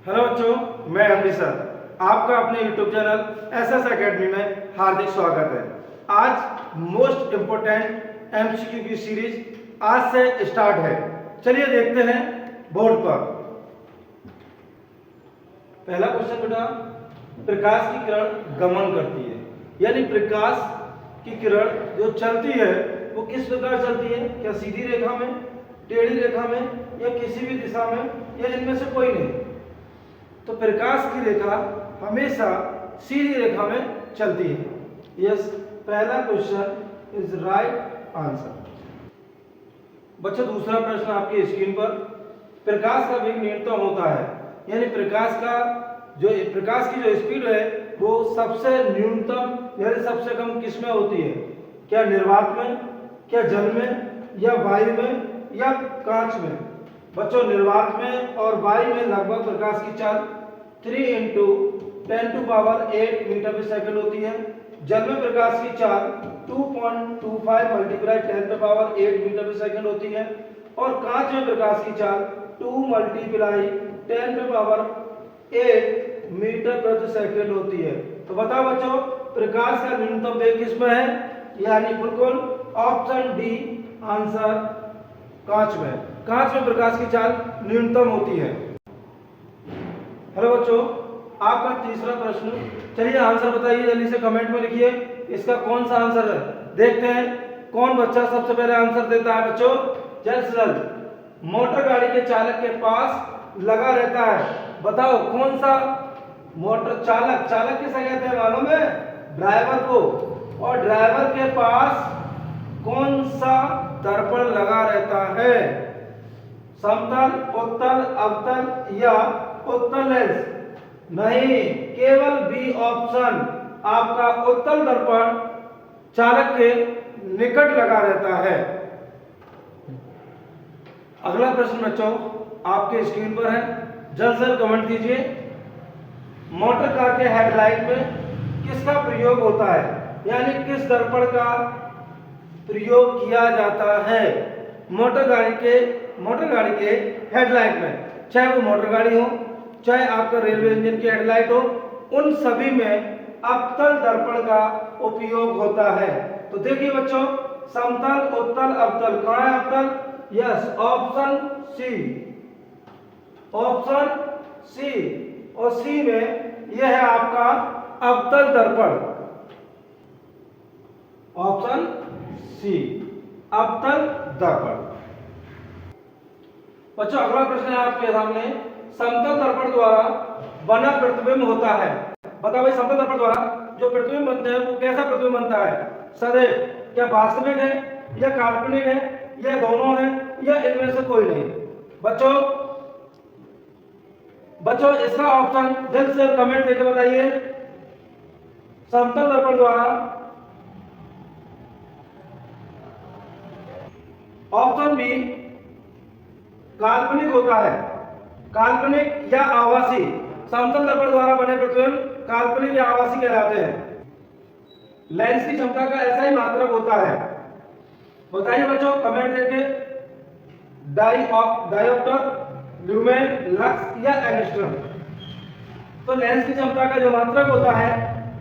Hello बच्चों, मैं Amrish sir आपका अपने YouTube चैनल एसएस एकेडमी में हार्दिक स्वागत है। आज मोस्ट इम्पोर्टेंट एमसीक्यू की सीरीज आज से स्टार्ट है। चलिए देखते हैं बोर्ड पर। पहला क्वेश्चन बेटा, प्रकाश की किरण गमन करती है, यानी प्रकाश की किरण जो चलती है वो किस प्रकार चलती है? क्या सीधी रेखा में, टेढ़ी रेखा में, या किसी भी दिशा में, या इनमें से कोई नहीं? तो प्रकाश की रेखा हमेशा सीधी रेखा में चलती है। यस, पहला क्वेश्चन इज राइट आंसर। बच्चों, दूसरा प्रश्न आपकी स्क्रीन पर। प्रकाश का वेग न्यूनतम होता है, यानी प्रकाश की जो स्पीड है वो सबसे न्यूनतम यानी सबसे कम किस में होती है? क्या निर्वात में, क्या जल में, या वायु में, या कांच में? बच्चों, निर्वात में और वायु में लगभग प्रकाश की चाल 3 × 10⁸ मीटर प्रति सेकंड होती है। जल में प्रकाश की चाल 2.25 × 10⁸ मीटर प्रति सेकंड होती है, और कांच में प्रकाश की चाल 2 × 10⁸ मीटर प्रति सेकंड होती है। तो बताओ बच्चों, प्रकाश का न्यूनतम वेग किसमें है? यानी बिल्कुल ऑप्शन डी आंसर, कांच में। कांच में प्रकाश की चाल न्यूनतम होती है। हेलो बच्चों, आपका तीसरा प्रश्न। चलिए आंसर बताइए, जल्दी से कमेंट में लिखिए इसका कौन सा आंसर है। देखते हैं कौन बच्चा सबसे पहले आंसर देता है। बच्चों, जल मोटर गाड़ी के चालक के पास लगा रहता है। बताओ कौन सा मोटर चालक किसे कहते हैं मालूम है? ड्राइवर को। और ड्राइवर के पास कौन सा दर्पण लगा रहता है? समतल, उत्तल, अवतल, या उत्तल लेंस? नहीं, केवल बी ऑप्शन। आपका उत्तल दर्पण चालक के निकट लगा रहता है। अगला प्रश्न बच्चों आपके स्क्रीन पर है, जल्द से कमेंट कीजिए। मोटर कार के हेडलाइट में किसका प्रयोग होता है? यानी किस दर्पण का प्रयोग किया जाता है मोटर गाड़ी के हेडलाइट में? चाहे वो मोटर गाड़ी हो, चाहे आपका रेलवे इंजन की हेडलाइट हो, उन सभी में अवतल दर्पण का उपयोग होता है। तो देखिए बच्चों, समतल, उत्तल, अवतल। कहां है अवतल? Yes, option C. और सी में यह है आपका अवतल दर्पण। ऑप्शन सी, अवतल दर्पण। बच्चों, अगला प्रश्न है आपके सामने, समतल दर्पण द्वारा बना प्रतिबिंब होता है। बताओ भाई, समतल दर्पण द्वारा जो प्रतिबिंब बनते हैं वो कैसा प्रतिबिंब बनता है? सदैव क्या वास्तविक है, या काल्पनिक है, या दोनों है, या इनमें से कोई नहीं? बच्चों इसका ऑप्शन जल्द से कमेंट करके बताइए। समतल दर्पण द्वारा ऑप्शन बी काल्पनिक होता है। काल्पनिक या आभासी? समतल दर्पण द्वारा बने प्रतिबिंब काल्पनिक या आभासी कहलाते हैं। लेंस की क्षमता का ऐसा ही मात्रक होता है। बताइए बच्चों कमेंट करके, डायोप्टर, ल्यूमेन, लक्स, या एंगस्ट्रॉम? तो लेंस की क्षमता का जो मात्रक होता है,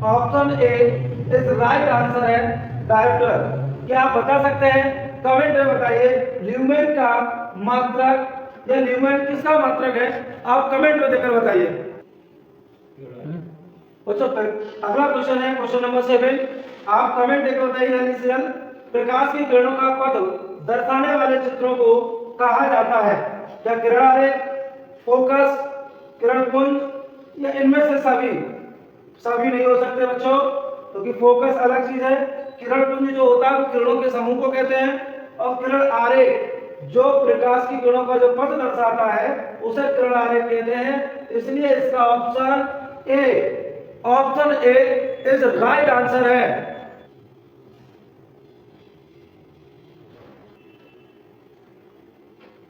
option A is right answer है, डायोप्टर। क्या आप बता सकते हैं? कमेंट में बताइए ल्यूमेन का मात्रक या ल्यूमेन किसका मात्रक है? आप कमेंट में देकर बताइए। बच्चों अगला क्वेश्चन है क्वेश्चन नंबर 7। आप कमेंट देकर बताइए जल्दी से जल्द। प्रकाश की किरणों का पथ दर्शाने वाले चित्रों को कहा जाता है? क्या किरण आरेख, फोकस, किरण पुंज, या इनमें से सभी नहीं हो सकते बच्चों, क्योंकि फोकस अलग चीज है। किरण पुंज जो होता है वो किरणों के समूह को कहते हैं, और किरण आरेख जो प्रकाश की किरणों का जो पथ दर्शाता है उसे किरण आरेख कहते हैं। इसलिए इसका option A is right answer है।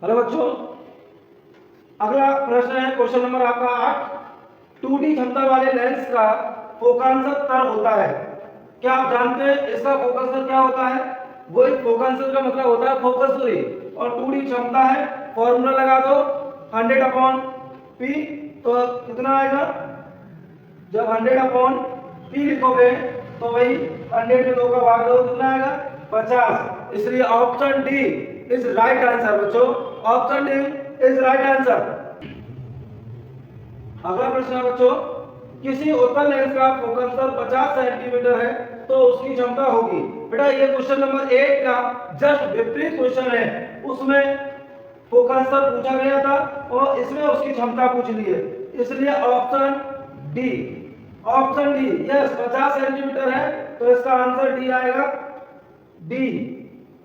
हेलो बच्चों, अगला प्रश्न है क्वेश्चन नंबर आपका 8। 2D क्षमता वाले लेंस का फोकांश तर होता है। क्या आप जानते हैं इसका फोकस तर क्या होता है? वो एक फोकस तर का मतलब होता है फोकस दूरी, और 2D क्षमता है, फॉर्मूला लगा दो 100/2 P, तो कितना आएगा, जब 100/P लिखोगे तो वही 100 में 2 का भाग दो, कितना आएगा 50। इसलिए option D is right answer बच्चों, option D is right answer. अगला प्रश्न है बच्चों, किसी उत्तल लेंस का फोकस 50 सेंटीमीटर है तो उसकी क्षमता होगी। बेटा ये क्वेश्चन नंबर 8 का जस्ट विपरीत क्वेश्चन है, उसमें फोकस पूछा गया था और इसमें उसकी क्षमता पूछ ली है, इसलिए option D, option D yes 50 centimetre है तो इसका आंसर डी आएगा, डी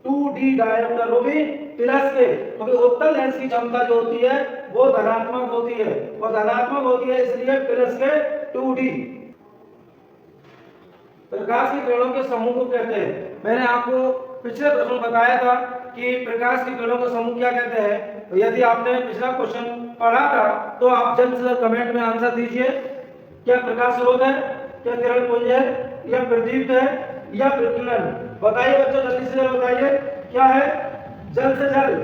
2D डायमीटर वो भी प्लस के, क्योंकि उत्तल लेंस की क्षमता जो होती है वो धनात्मक होती है और धनात्मक होती है इसलिए प्लस के 2D। प्रकाश की किरणों के समूह को कहते हैं, मैंने आपको पिछले प्रश्न में बताया था कि प्रकाश की किरणों का समूह क्या कहते हैं। तो यदि आपने पिछला क्वेश्चन पढ़ा था तो आप जल्द से जल्द कमेंट में आंसर दीजिए, क्या प्रकाश स्रोत है, क्या किरण पुंज है, या प्रदीप्त है, या प्रकीर्णन। बताइए बच्चों जल्दी से जल्द बताइए क्या है, जल्द से जल्द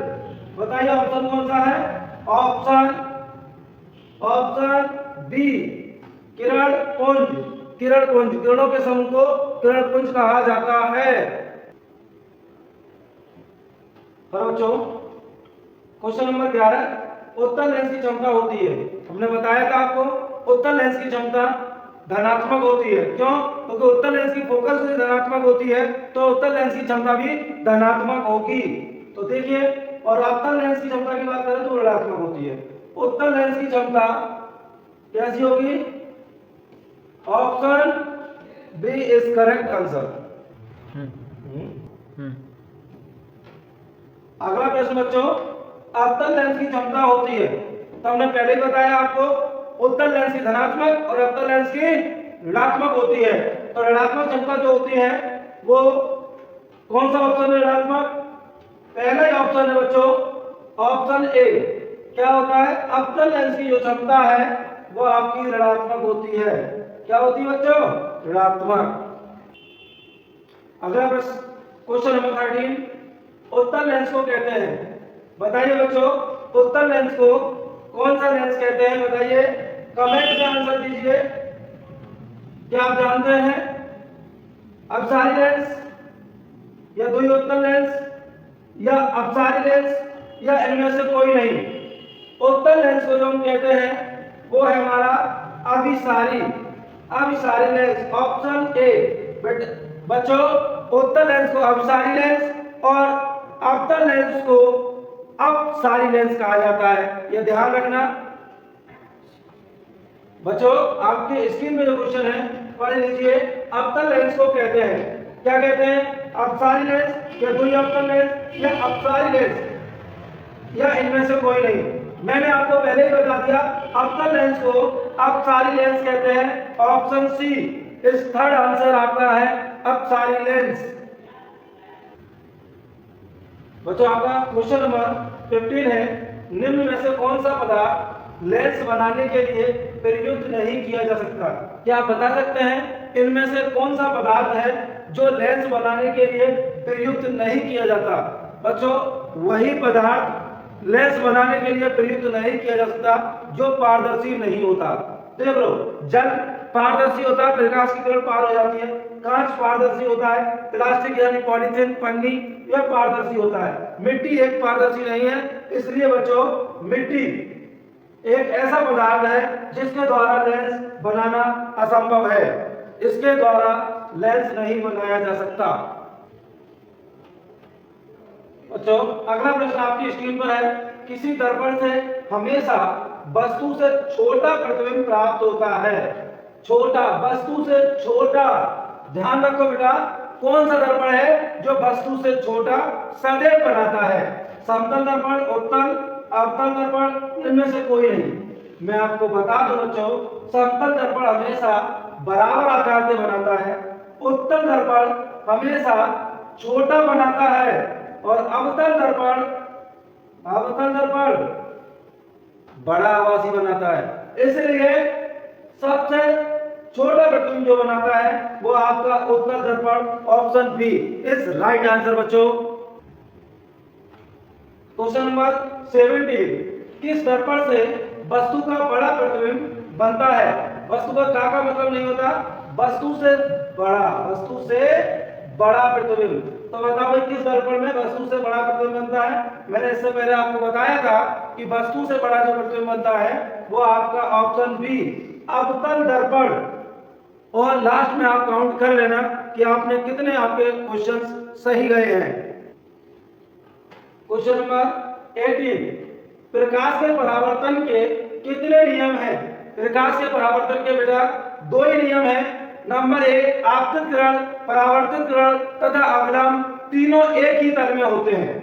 बताइए ऑप्शन कौन सा है, ऑप्शन बी किरण पुंज, किरण पुंज, किरणों के समूह को किरण पुंज कहा जाता है। बच्चों क्वेश्चन नंबर 11, उत्तल लेंस की क्षमता होती है, हमने बताया था आपको उत्तल लेंस की क्षमता धनात्मक होती है, क्यों, क्योंकि उत्तल लेंस की फोकस भी धनात्मक होती है तो उत्तल लेंस की क्षमता भी धनात्मक होगी। तो देखिए, और अवतल लेंस की क्षमता की बात करें तो ऋणात्मक होती है। उत्तल लेंस की क्षमता कैसी होगी, option B is correct answer. अगला प्रश्न बच्चों, अवतल लेंस की क्षमता होती है, तो हमने पहले ही बताया आपको उत्तल लेंस की धनात्मक और अवतल लेंस की ऋणात्मक होती है। तो ऋणात्मक क्षमता जो होती है वो कौन सा ऑप्शन है ऋणात्मक, पहला ही ऑप्शन है बच्चों, ऑप्शन ए। क्या होता है, अवतल लेंस की जो क्षमता है वो आपकी ऋणात्मक होती है, क्या होती है बच्चों, ऋणात्मक। अगला प्रश्न क्वेश्चन नंबर 13, उत्तल लेंस को कहते हैं, बताइए बच्चों उत्तल लेंस को कौन सा लेंस कहते हैं, बताइए कमेंट में आंसर दीजिए। क्या आप जानते हैं, अपसारी लेंस या द्वि उत्तल लेंस या अपसारी लेंस या इनमें से कोई नहीं। उत्तल लेंस को जो हम कहते हैं वो है हमारा अभिसारी, अभिसारी लेंस, ऑप्शन ए। बच्चों उत्तल लेंस को अभिसारी लेंस और अवतल लेंस को अपसारी लेंस कहा जाता है, यह ध्यान रखना। बच्चों आपके स्क्रीन में जो क्वेश्चन है पढ़ लीजिए, अवतल लेंस को कहते हैं, क्या कहते हैं, अपसारी लेंस या द्वि अवतल लेंस या अपसारी लेंस या इनमें से कोई नहीं। मैंने आपको पहले ही बता दिया अवतल लेंस को अपसारी लेंस कहते हैं, ऑप्शन सी इस थर्ड आंसर आपका है अपसारी लेंस। बच्चों आपका क्वेश्चन नंबर 15 है, निम्न में से कौन सा पदार्थ लेंस बनाने के लिए प्रयुक्त नहीं किया जा सकता। क्या आप बता सकते हैं इनमें से कौन सा पदार्थ है जो लेंस बनाने के लिए प्रयुक्त नहीं किया जाता। बच्चों वही पदार्थ लेंस बनाने के लिए प्रयुक्त नहीं किया जा सकता जो पारदर्शी नहीं होता। देख लो, जल पारदर्शी होता है, प्रकाश की किरण पार हो जाती है, कांच पारदर्शी होता है, प्लास्टिक यानी पॉलीथीन पन्नी यह पारदर्शी होता है, मिट्टी एक पारदर्शी नहीं है। इसलिए बच्चों मिट्टी एक ऐसा पदार्थ है जिसके द्वारा लेंस बनाना असंभव है, इसके द्वारा लेंस नहीं बनाया जा सकता। बच्चों अगला प्रश्न आपकी स्क्रीन पर है, किसी दर्पण से हमेशा वस्तु से छोटा प्रतिबिंब प्राप्त होता है। छोटा, वस्तु से छोटा, ध्यान रखो बेटा, कौन सा दर्पण है जो वस्तु से छोटा सदैव बनाता है। समतल दर्पण, उत्तल, अवतल दर्पण, इनमें से कोई नहीं। मैं आपको बता दूं बच्चों, समतल दर्पण हमेशा बराबर आकार से बनाता है, उत्तल दर्पण हमेशा छोटा बनाता है और अवतल दर्पण बड़ा आवासी बनाता है। इसलिए सबसे छोटा प्रतिबिंब जो बनाता है वो आपका उत्तल दर्पण, option B is right answer. बच्चों क्वेश्चन नंबर 17, किस दर्पण से वस्तु का बड़ा प्रतिबिंब बनता है। वस्तु का मतलब नहीं होता, वस्तु से बड़ा प्रतिबिंब। तो बताओ भाई किस दर्पण में वस्तु से बड़ा प्रतिबिंब बनता है? मैंने इससे पहले आपको बताया था कि वस्तु से बड़ा जो प्रतिबिंब बनता है वो आपका ऑप्शन बी अवतल दर्पण। और लास्ट में आप काउंट कर लेना कि आपने कितने आपके क्वेश्चंस सही गए हैं। क्वेश्चन नंबर 18, प्रकाश के परावर्तन के कितने नियम हैं? प्रकाश के परावर्तन के बेटा दो ही नियम हैं। नंबर 1, आपतित किरण, परावर्तित किरण तथा अवलंब तीनों एक ही तल में होते हैं।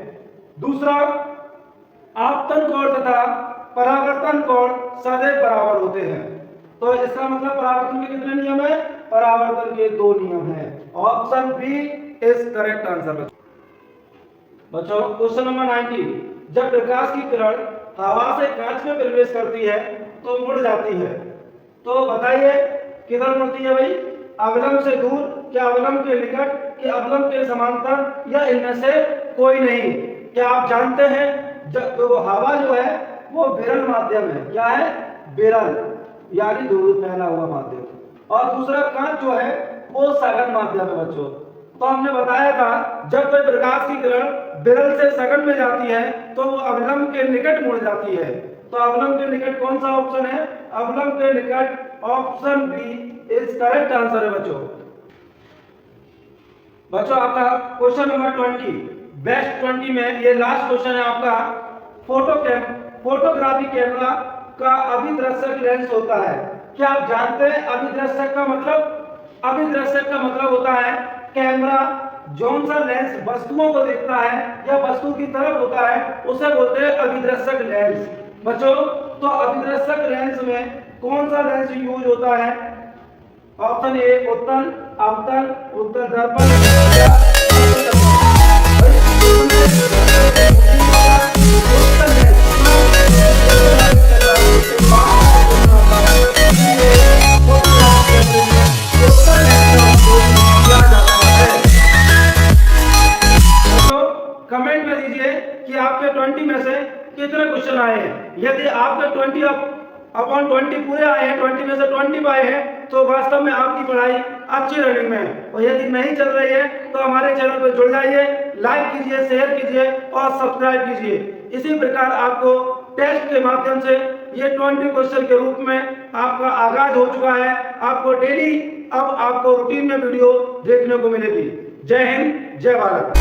दूसरा, आपतन कोण तथा परावर्तन कोण सदैव बराबर होते हैं। तो इसका मतलब परावर्तन के कितने नियम है? परावर्तन के दो नियम हैं। Option B is correct answer. बच्चों क्वेश्चन नंबर 19, जब प्रकाश की किरण हवा से कांच में प्रवेश करती है तो मुड़ जाती है। तो बताइए किधर मुड़ती है भाई? अवलंब से दूर, क्या अवलंब के निकट, क्या अवलंब के समांतर, या इनमें से कोई नहीं? क्या आप जानते हैं जब तो हवा जो है वो विरल माध्यम है। क्या है? विरल, यानी दूर फैला हुआ माध्यम। और दूसरा कांच जो है वो सघन माध्यम है बच्चों। तो हमने बताया था जब कोई प्रकाश की किरण विरल से सघन में जाती है तो वो अवलंब के निकट मुड़ जाती है। तो अवलंब के निकट कौन सा ऑप्शन है? अवलंब के निकट option B is correct answer है बच्चों। बच्चों आपका क्वेश्चन नंबर 20, बेस्ट 20 में ये लास्ट क्वेश्चन है आपका। फोटोग्राफी कैमरा का अभिदृश्यक लेंस होता है। क्या आप जानते हैं अभिदृश्यक का मतलब? अभिदृश्यक का मतलब होता है कैमरा जौन सा लेंस वस्तुओं को देखता है या वस्तु की तरफ होता है उसे बोलते हैं अभिदृश्यक लेंस। बच्चों तो अभिदृश्यक लेंस में कौन सा लेंस यूज होता है? ऑप्शन ए उत्तल, अवतल, उत्तल दर्पण कमेंट में दीजिए कि आपके 20 में से कितने क्वेश्चन आए हैं। यदि आपके 20 अपॉन 20 पूरे आए हैं, 20 में से 20 आए हैं तो वास्तव में आपकी पढ़ाई अच्छी रनिंग में है। और यदि नहीं चल रही है तो हमारे चैनल पर जुड़ जाइए, लाइक कीजिए, शेयर कीजिए और सब्सक्राइब कीजिए। इसी प्रकार आपको टेस्ट के माध्यम से ये 20 क्वेश्चन के रूप में आपका आगाज हो चुका है। आपको डेली अब आपको रूटीन में वीडियो देखने को मिलेगी। जय हिंद, जय भारत।